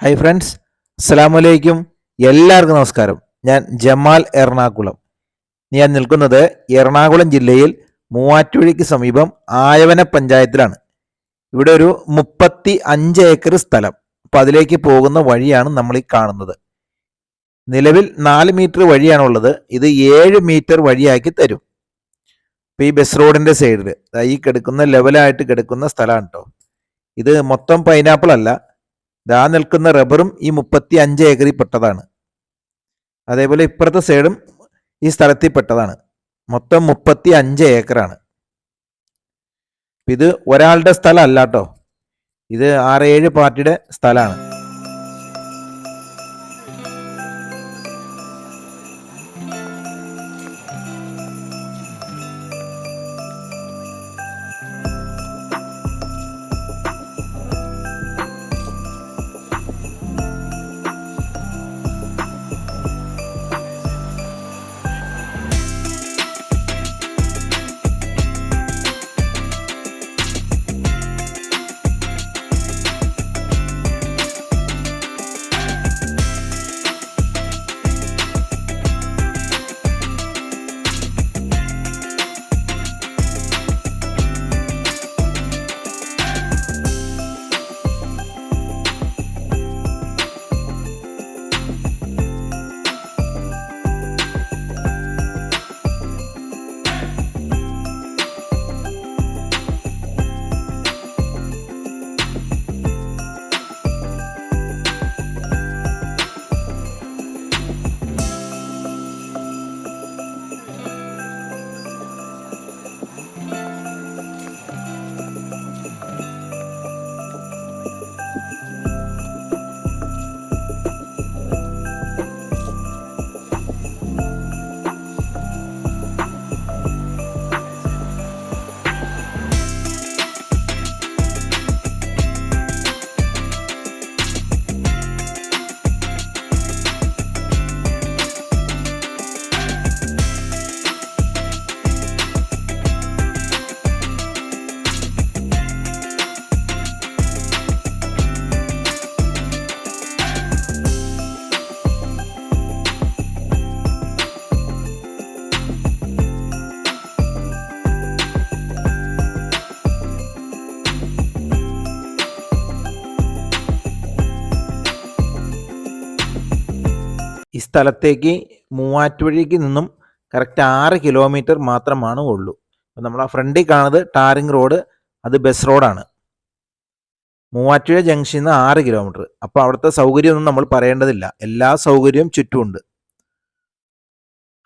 Hi friends, അസ്സലാമലൈക്കും. എല്ലാവർക്കും നമസ്കാരം. ഞാൻ ജമാൽ എറണാകുളം. ഞാൻ നിൽക്കുന്നത് എറണാകുളം ജില്ലയിൽ മൂവാറ്റുപുഴയ്ക്ക് സമീപം ആയവന പഞ്ചായത്തിലാണ്. ഇവിടെ ഒരു 35 ഏക്കർ സ്ഥലം. അപ്പോൾ അതിലേക്ക് പോകുന്ന വഴിയാണ് നമ്മൾ ഈ കാണുന്നത്. നിലവിൽ 4 മീറ്റർ വഴിയാണുള്ളത്. ഇത് 7 മീറ്റർ വഴിയാക്കി തരും. ഇപ്പോൾ ഈ ബസ് റോഡിൻ്റെ സൈഡിൽ ഈ കിടക്കുന്ന ലെവലായിട്ട് കിടക്കുന്ന സ്ഥലമാണ് കേട്ടോ. ഇത് മൊത്തം പൈനാപ്പിൾ അല്ല, ഇതാ നിൽക്കുന്ന റബ്ബറും ഈ 35 ഏക്കറിൽ പെട്ടതാണ്. അതേപോലെ ഇപ്പുറത്തെ സൈഡും ഈ സ്ഥലത്തിൽ പെട്ടതാണ്. മൊത്തം 35 ഏക്കറാണ്. ഇത് ഒരാളുടെ സ്ഥലം അല്ല കേട്ടോ, ഇത് 6-7 പാർട്ടിയുടെ സ്ഥലമാണ്. ഈ സ്ഥലത്തേക്ക് മൂവാറ്റുപുഴയ്ക്ക് നിന്നും കറക്റ്റ് 6 കിലോമീറ്റർ മാത്രമാണ് ഉള്ളൂ. അപ്പോൾ നമ്മൾ ആ ഫ്രണ്ടിൽ കാണുന്നത് ടാറിങ് റോഡ്, അത് ബസ് റോഡാണ്. മൂവാറ്റുപുഴ ജംഗ്ഷനിൽ നിന്ന് 6 കിലോമീറ്റർ. അപ്പോൾ അവിടുത്തെ സൗകര്യമൊന്നും നമ്മൾ പറയേണ്ടതില്ല, എല്ലാ സൗകര്യവും ചുറ്റുമുണ്ട്.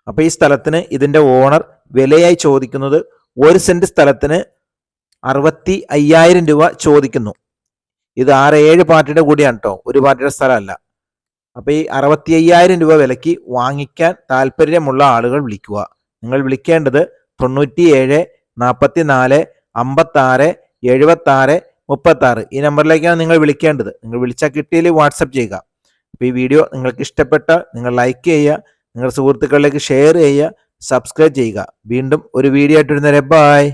അപ്പോൾ ഈ സ്ഥലത്തിന് ഇതിൻ്റെ ഓണർ വിലയായി ചോദിക്കുന്നത് 1 സെൻറ്റ് സ്ഥലത്തിന് 65,000 രൂപ ചോദിക്കുന്നു. ഇത് 6-7 പാർട്ടിയുടെ കൂടിയാണ് കേട്ടോ, ഒരു പാർട്ടിയുടെ സ്ഥലമല്ല. അപ്പോൾ ഈ 65,000 രൂപ വിലയ്ക്ക് വാങ്ങിക്കാൻ താല്പര്യമുള്ള ആളുകൾ വിളിക്കുക. നിങ്ങൾ വിളിക്കേണ്ടത് 97 44 56 76 36 ഈ നമ്പറിലേക്കാണ് നിങ്ങൾ വിളിക്കേണ്ടത്. നിങ്ങൾ വിളിച്ചാൽ കിട്ടിയാൽ വാട്സപ്പ് ചെയ്യുക. അപ്പോൾ ഈ വീഡിയോ നിങ്ങൾക്ക് ഇഷ്ടപ്പെട്ടാൽ നിങ്ങൾ ലൈക്ക് ചെയ്യുക, നിങ്ങളുടെ സുഹൃത്തുക്കളിലേക്ക് ഷെയർ ചെയ്യുക, സബ്സ്ക്രൈബ് ചെയ്യുക. വീണ്ടും ഒരു വീഡിയോ ആയിട്ട് വരുന്നവരെ ബൈ.